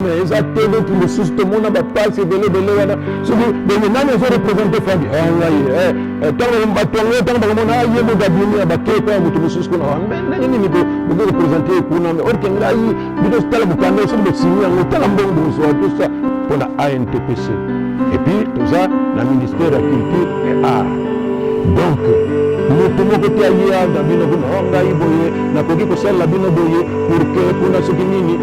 mais ils attendent tout le sous tout le monde va passer belé wana soki mais nani zo représenter famille tant on batongo tant on mona yebo dabini abakeka mutu mususu kuna mais nani niko vous représenter kuna mais or kengai bido stala bukanda sur le signe en tala mbongo so tout ça pour la ANTPC et puis tout ça la ministère de la culture et art donc moto moko te alia da bino kuna ngai boye na koki ko sala bino boye pour que kuna soki nini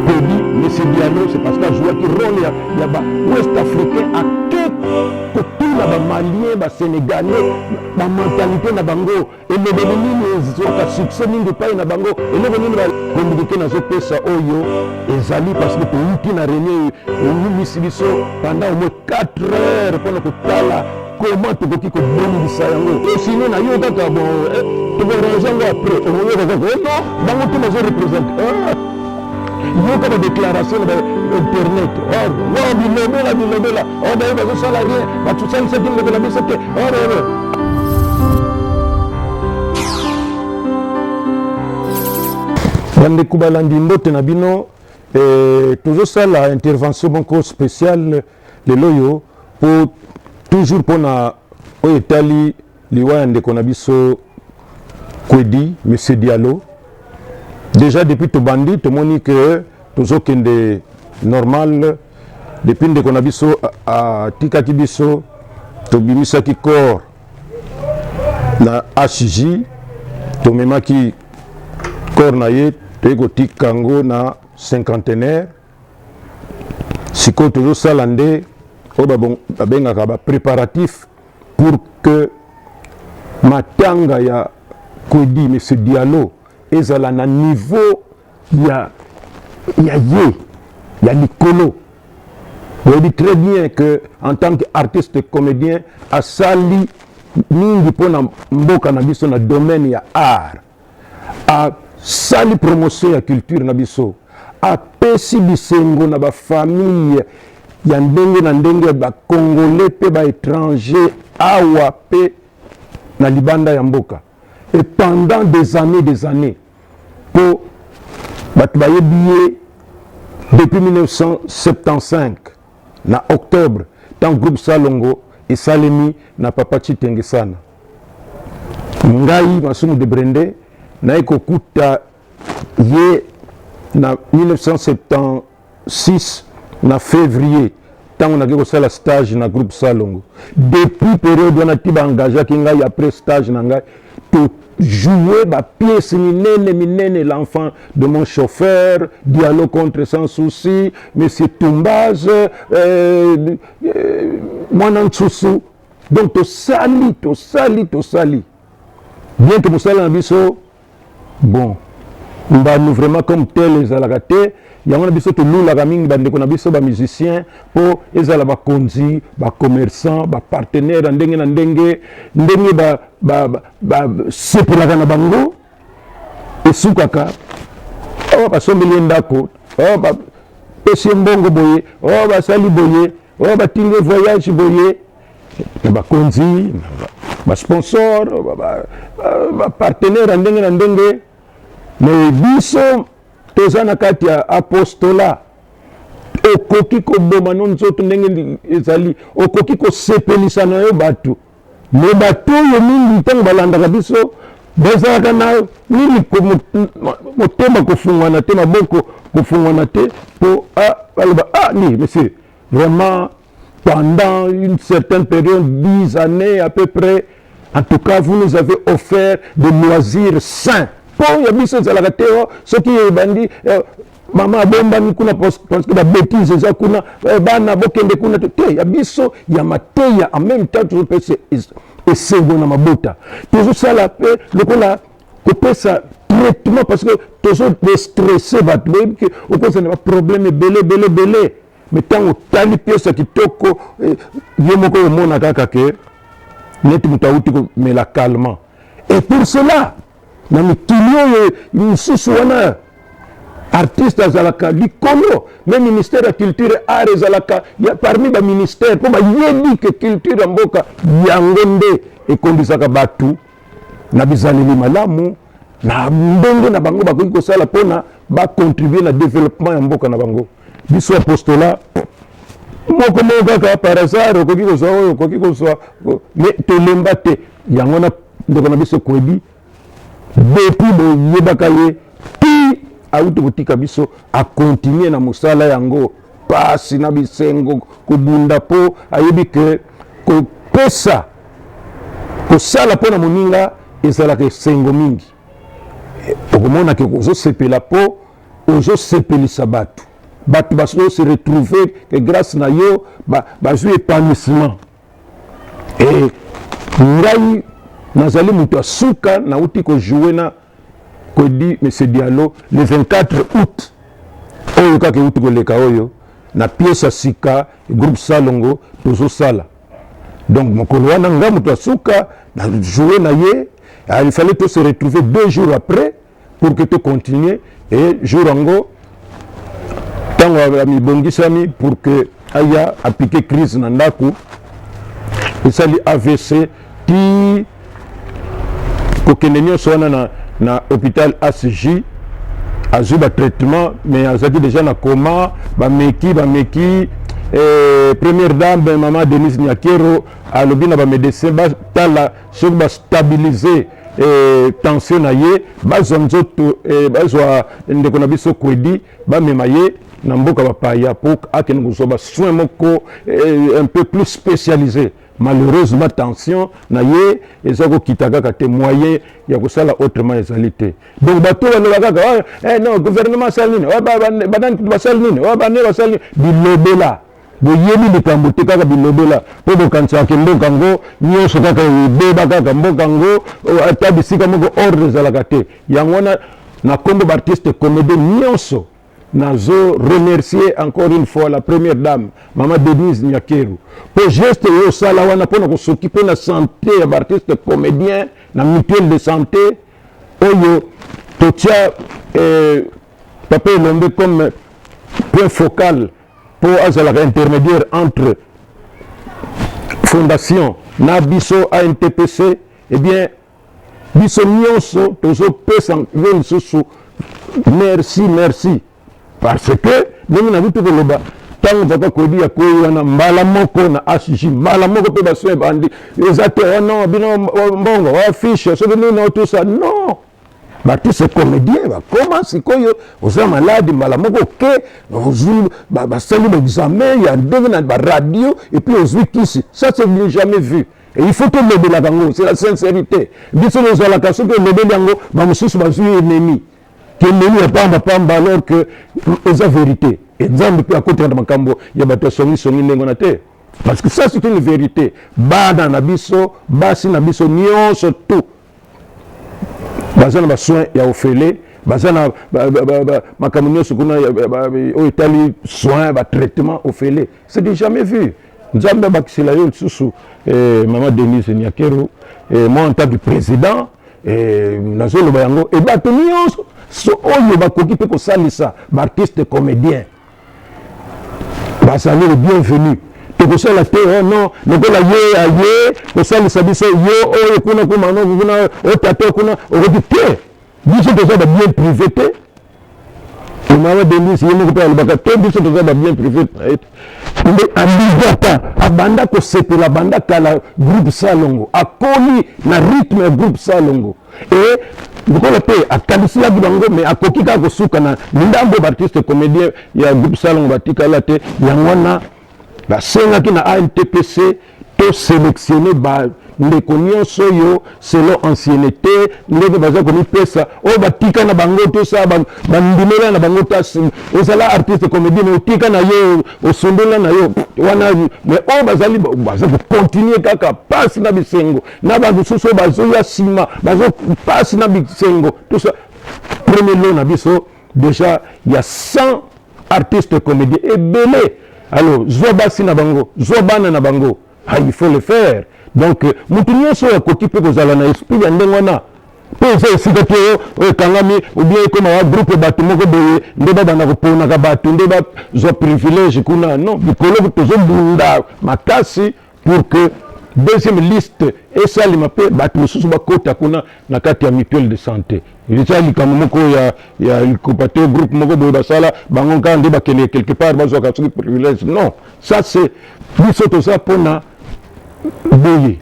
Kodi Monsieur Diallo c'est parce qu'il joue qui rôle ya ba ouest africain à que tout la ba malien ba sénégalais ba mentalité na bango et le nini zoka succès ningi pa na bango et le nini ba communiquer na zo pesa oyo ezali parce que tout na réunion au misibiso pendant au moins 4 heures pour ko tala comment tu peux que bonisa yango et sinon na yo kaka bon tu vas raison après on va non bango tout na zo représente il y a comme déclaration sur internet bilobela d'ailleurs salarié tout ça c'est de la BCT Bande Kubalandi mbote na bino toujours ça la intervention beaucoup spéciale le loyo pour toujours pour na oyetali liwa ndeko na biso Kwedi Monsieur Diallo. Déjà depuis tout bandit, tout le monde que tout ce qui est normal, depuis que nous avons à Tikaki Biso, tout bimisa qui corps na HJ, tout même qui corps na yé, tout ego tikango na cinquantenaire, si quoi toujours salandé, au babengaka préparatif pour que matanga ya Kwedi Monsieur Diallo et à la niveau ya l'icolo. Vous dites très bien que en tant qu'artiste et comédien à sali mingi pona mboka na biso na domaine ya art à sali promotion ya culture na biso à pesi bisengo na ba famille ya ndenge na ndenge ba congolais pe ba étranger awa pe na libanda ya mboka. Et pendant des années, pour depuis 1975, na octobre, dans le groupe Salongo et Salemi, na Papa Chitengesana. Ngai Masumu de Brende, na ekokuta ye na 1976, na février, tant on a fait le stage dans le groupe Salongo. Depuis la période où on a été engagé, après stage, tout jouer ma pièce minene l'enfant de mon chauffeur, dialogue contre sans souci, monsieur Tumbaz, moi Nansoussou. Donc tout sali. Bien que vous soyez en biso, bon, nous allons vraiment comme tel les alagatés. Il y a un biso tout nous la gaming bande qu'on a biso ba musicien pour les alaba konzi, ba commerçant, ba partenaire ndenge sepela kana bango et soukaka ba sombeli ndako ba pesi mbongo boye ba sali boye ba tinge voyage boye ba konzi ba sponsor ba partenaire ndenge mais biso tozana kati ya apostola okoki koboma no nzoto ndenge ezali okoki kosepelisa na yo bato me bato oyo mingi ntango balandaka biso bazalaka na nini motema kofungwana te maboko kofungwana te po baloba ni monsieur vraiment pendant une certaine période 10 années à peu près en tout cas vous nous avez offert des loisirs sains. Pour y a biso zalaka teo ce qui est bandi maman bomba ni kuna parce que la bêtise za kuna bana bokende kuna te ya biso ya mateya en même temps toujours pese et c'est na mabota toujours ça la paix le kola ko pesa traitement parce que toujours stressé ba que au cause de problème belé mais tant au tali pièce kitoko yemoko mona kaka ke net mutauti mais la calmement et pour cela na mikilio misusu wana artiste azalaka likolo mais ministère de la culture et art ezalaka parmi ba ministère po ba yebi que culture mboka yango nde ekondisaka batu na bizaleli malamu na ndenge na bango bakoki kosala pona ba contribuer na développement ya mboka na bango biso apostolat moko moko kaka par hasard okoki kozwa oyo okoki kozwa mais tolemba te yango na ndeko na biso Kwedi depuis boyebaka ye ti auti kotika biso akontinue na mosala yango pasi na bisengo kobunda po ayebi ke kopesa kosala mpo na moninga ezalaka esengo mingi okomona ke ozosepela po ozosepelisa bato bazo se retrouver que grâce na yo bazwi épanouissement et ngai nazali moto asuka nauti kojouer na Kwedi monsieur Diallo le 24 août oyo kaka euti koleka oyo na pièce ya sika groupe Salongo tozosala donc mokolo wana nga moto asuka na jouer na ye il fallait to se retrouver 2 jours après pour que tu continues et jour yango tango amibongisami pour que aya appliquer crise na ndako esali AVC ti kokende nyonso wana na hôpital ACJ azwi traitement mais azaki déjà na coma bameki première dame maman Denise Nyakero alobi na bamédecin batala soki bastabiliser tension na ye bazwa nzoto bazwa ndeko na biso Kwedi bamema ye na mboka bapaya po akende kozwa basoin moko un peu plus spécialisé. Malheureusement tension na ye eza kokita kaka te moyen ya kosala autrement ezali te donc bato baloba kaka non gouvernement asali nini banani basali nini bane basali bilobela boyebi likambo te kaka bilobela mpo bokanisaka mboka yango nyonso kaka ebeba kaka mboka yango ata bisika moko ordre ezalaka te yango wana na kombo baartiste comédie nyonso nazo remercier encore une fois la première dame maman Denise Nyakero pour geste yo sala wana pona ko s'occuper na santé ya artiste comédien na mutuelle de santé oyo totia papa Lombe comme point focal pour azala intermédiaire entre fondation na biso ANTPC eh bien biso nyonso tozo pesa ngeli susu merci parce que nous avons tout le bas tant que vous Kwedi ya koyi na mbala moko na ACJ mbala moko pe baso bandi exactement non bino mbongo wa fiche so bino na tout ça non tous ces comédiens comment c'est koyo aux malades mbala moko ke vous basali l'examen il y a deux na radio et puis aux wikisi ça c'est jamais vu. Et il faut que le la gango c'est la sincérité biso nous la kaso que le belango ba mususu bazui ennemi que l'ennemi est pas alors que c'est la vérité. Exemple puis à côté de makambo il y a bato songi nengonate parce que ça c'est une vérité. Bada na biso basi na biso nyonso tout bazana ba soin ya ofele bazana makambo nyonso kuna o itali soin ba traitement ofele c'est déjà jamais vu. Nzambe bakisela yo susu maman Denise Nyakero moi en tant que président nazolo bayango et bato nyonso so oyo bakoki pe kosalisa baartiste comédien basali le bienvenu tokosala te non lokola ye aye kosalisa biso yo oyo kuna kumano kuna otato kuna okoki te biso toza bien privé te maman Denise ye moko pe alobaka te biso toza bien privé mais ambigata abanda kosepela banda kala groupe Salongo akoli na rythme ya groupe Salongo et lokola pe akalisilaki bango mais akoki kaka kosuka na ndambo baartiste comédien ya groupe Salongo batikala te yango wana basengaki na ANTPC to sélectionner ndeko nyonso yo selon ancienneté ndenge baza komipesa oyo batika na bango to sa bandimela na bango tasi ozala artiste comédien mais otika na yo osondola na yo wana mais oyo bazali baza kocontinue kaka pasi na bisengo na bantu susu bazoya nsima bazopasi na bisengo tout ça premier lot na biso déjà il y a 100 artistes comédiens ebele alors zwa basi na bango zwa bana na bango il faut le faire. Donc mutu nyonso akoki mpe kozala na esprit ya ndenge wana mpo eza esika te ekangami obien ekoma wa groupe bato moko boye nde babanda koponaka bato nde bazwa privilège kuna non bikolo tozobunda makasi pour que deuxième liste esalima mpe bato mosusu bakota kuna na kati ya mutuelle de santé eza likambo moko ya likopa te groupe moko boye basala bango kaka nde bakende quelque part bazwaka soki privilège non ça c'est biso toza mpona boye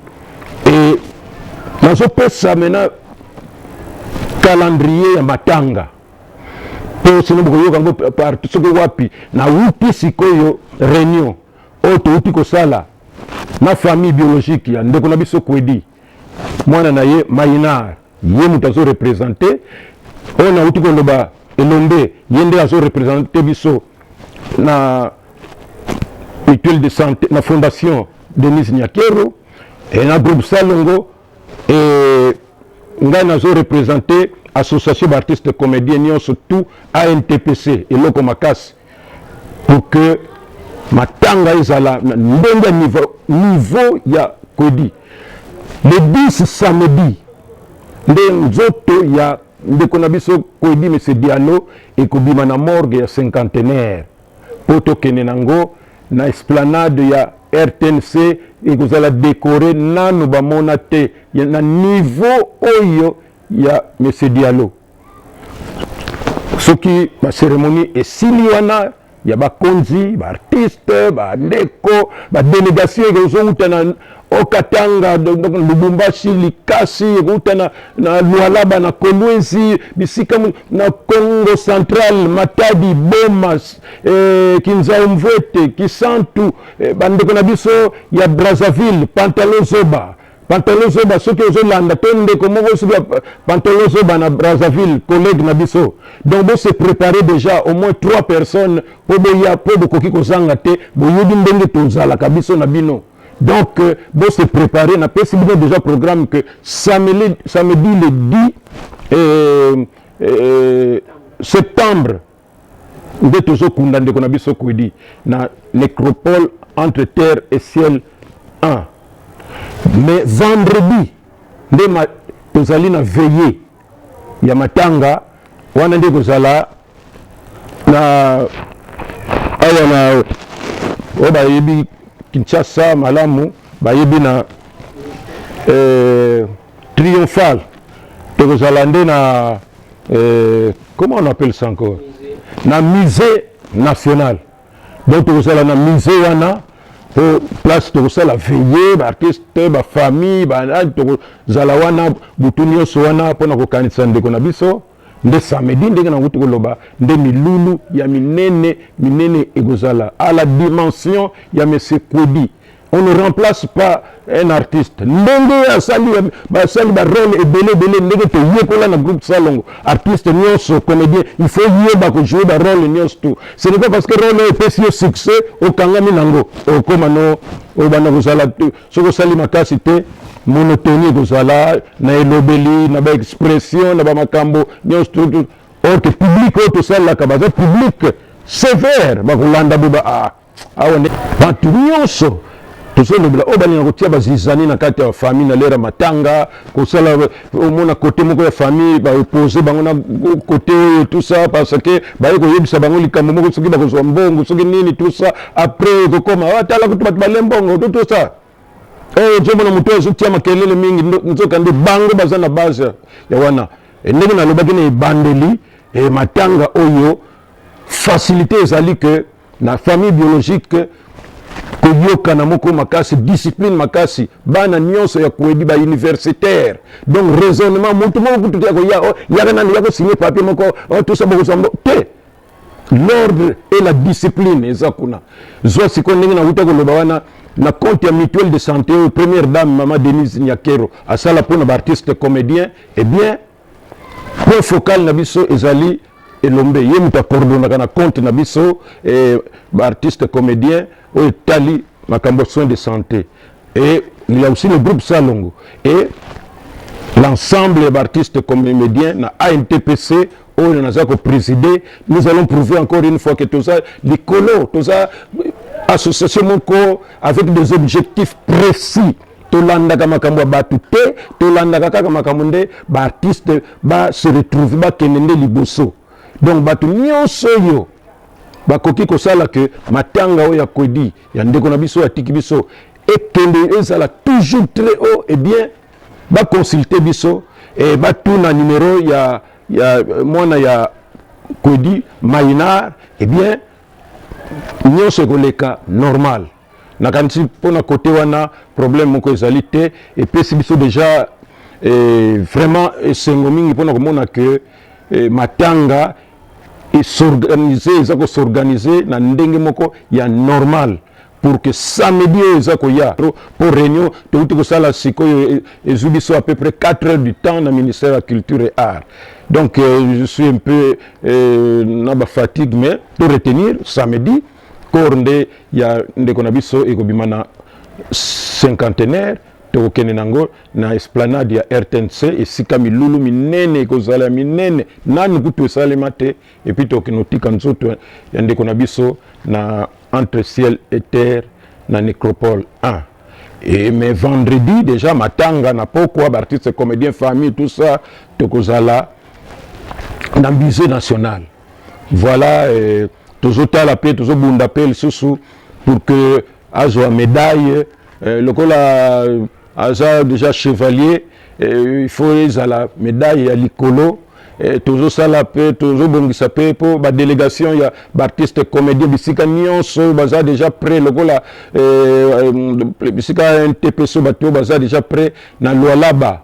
e nazopesa mena calendrier ya matanga mpo sino bokoyoka ngo parti soki wapi na wuti sikoyo réunion oyo touti kosala na famille biologique ya ndeko na biso Kwedi mwana na ye Mainar ye moto azorepresente oyo nauti koloba Elombe ye nde azorepresente biso na mutuelle de santé na fondation Denis Nyakero e na groupe Salongo e ngai nazorepresente association d'artistes comédiens nyonso tout ANTPC eloko makasi pour que matanga ezala ndenge niveau ya Kwedi le 10 samedi nde nzoto ya ndeko na biso Kwedi Mese Diallo ekobima na morgue ya cinquantenaire po tokende nango na esplanade ya RTNC ekozala décoré nanu bamona te na niveau oyo ya Mese Diallo soki bacérémonie esili wana ya bakonzi baartiste bandeko badélégation ekozouta na Okatanga Lubumbashi Likasi ekouta na Lualaba na Kolwezi bisika na Congo Central Matadi Boma Kinzao Mvwete Kisantu bandeko na biso ya Brazzaville Pantalon Zoba soki ozolanda to ndeko moko soki Pantalon Zoba na Brazzaville collègue na biso donc bo se préparer déjà au moins 3 personnes po boya po bokoki kozanga te boyebi ndenge tozalaka biso na bino donc bo se préparer na pesi bino déjà programme que samedi le 10 septembre nde tozokunda ndeko na biso Kwedi na nécropole entre terre et ciel 1 mais vendredi nde tozali na veillée ya matanga wana nde kozala na aya na o bayebi Kinshasa malamu bayebi na triomphal tokozala nde na comment on appelle ça encore na musée national donc tokozala na musée wana place tokosala veillée baartiste bafamille tokozala wana butu nyonso wana mpona kokanisa ndeko na biso nde samedi ndenge na nguti koloba nde milulu ya minene ekozala à la dimension ya Monsieur Kwedi. On ne remplace pas un artiste ndenge basali barole ebele ndenge toyekola na groupe Salongo artiste nyonso comédien il faut yeba kojouer barole nyonso tout ce n'est pas parce que role epesi yo succès okangami nango okoma no obanda kozala soko osali makasi te monotonie kozala na elobeli na baexpression na bamakambo nyonso tout or que public oyo tosalelaka baza public sévère bakolanda boba awa bato nyonso tozolobela oyo balinga kotia bazizani na kati ya famille na lera matanga kosala omona kote moko ya famille baopose bango na kote oyo tout ça parce que baye koyebisa bango likambo moko soki bakozwa mbongo soki nini tout ça après kokoma tala kutu bato bale mbongo tout ça nzomona moto oyo azotia makelele mingi nzoka nde bango baza na base ya wana ndenge nalobaki na ebandeli matanga oyo facilité ezali que na famille biologique koyoka na moko makasi discipline makasi bana nyonso ya Kwedi ba universitaire donc raisonnement mutu moko kutu ya koya yaka nani yako signer papier moko tout ça boko te l'ordre et la discipline eza kuna zo siko ndenge na wuta koloba wana na compte ya mutuelle de santé première dame maman Denise Nyakero asala pona ba artiste comédien et bien point focal na biso ezali Elombe ye muta coordonnaka na compte na biso ba artiste comédien au tali makambo soins de santé et il y a aussi le groupe Salongo et l'ensemble des artistes comédiens na ANTPC où nous avons présidé. Nous allons prouver encore une fois que tout ça l'écolo tout ça association moko avec des objectifs précis tolandaka makambo batu te tolandaka kaka makambo nde ba artiste ba se retrouver ba kenende liboso donc batu nyonso yo bakoki kosala que matanga oyo ya Kwedi ya ndeko na biso ya tiki biso et que ça là toujours très haut, eh bien, va consulter biso et va tourner un numéro, il y a moi il y a Kodi Maïnar, eh bien, nous sommes les cas normal. Na kanti pour na côté wana problème moko ezalité et puis c'est biso déjà vraiment sengomingi pour na komona que matanga et s'organiser s'organiser na ndenge moko ya normal pour que samedi ezako ya pour réunion tout que ça la siko ezubiso à peu près 4 heures du temps dans le ministère de la culture et art. Donc je suis un peu na ba fatigue mais pour retenir samedi Kornde ya ndeko biso ekobimana cinquantenaire tokokende nango na esplanade ya RTNC esika milulu minene ekozala minene nani kutu esalema te et puis tokenotika nzoto ya ndeko biso na entre ciel et terre na nécropole 1. Et mais vendredi déjà matanga na pourquoi artiste comédien famille tout ça tokozala na musée national. Voilà toujours la paix, toujours bon d'appel pour que Azo médaille, le col a déjà chevalier, il faut la médaille à l'icolo, toujours ça la paix, toujours bon qui s'appelle pour la délégation, il y a artistes comédiens, Bissika Nyonso, baza déjà prêt, le col Bissika NTPSO, baza déjà prêt, na Lualaba.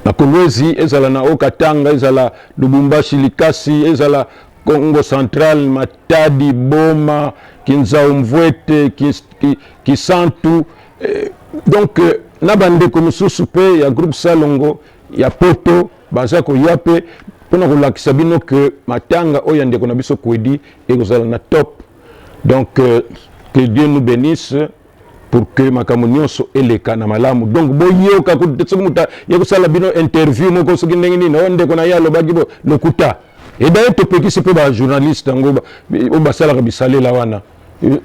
Na Kolwezi, ezala na Okatanga, ezala Lubumbashi, Likasi, ezala Congo central, Matadi, Boma, Kinzaumvwete, Kisantu. Donc, nabande comme sous-soupe, il y a groupe Salongo, il y a Poto, Bazako Yape, pour nous relaxer que Matanga, Oyande Konabiso Kwedi, et vous allez na top. Donc, que Dieu nous bénisse pour que Makamunion soit éleka na malamu. Donc, boyo kakutetsumuta, yekosala bino interview, moko sokinengini, onde konaya lo bagibo, le kuta. Et d'ailleurs, tu peux qui pas journaliste, au basala kabisale la wana. Ils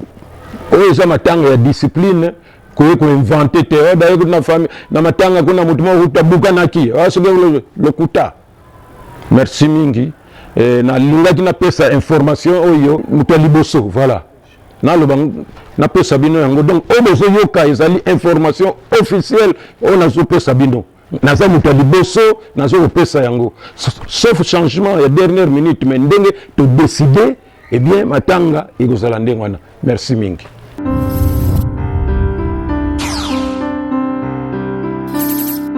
ont matanga ya discipline, ko inventer te. D'ailleurs, na famille, na matanga kuna mutuma utabuka naki. Le kuta. Merci mingi. Na linga qui na pesa information oyo mutaliboso, voilà. Na lo bang na pesa bino yango. Donc, o bezo yoka ezali information officielle on a zo pesa bino. Naza mutali boso nazo pesa yango sauf changement ya dernière minute mais ndenge to décider eh bien matanga ikozala ndengwana. Merci mingi.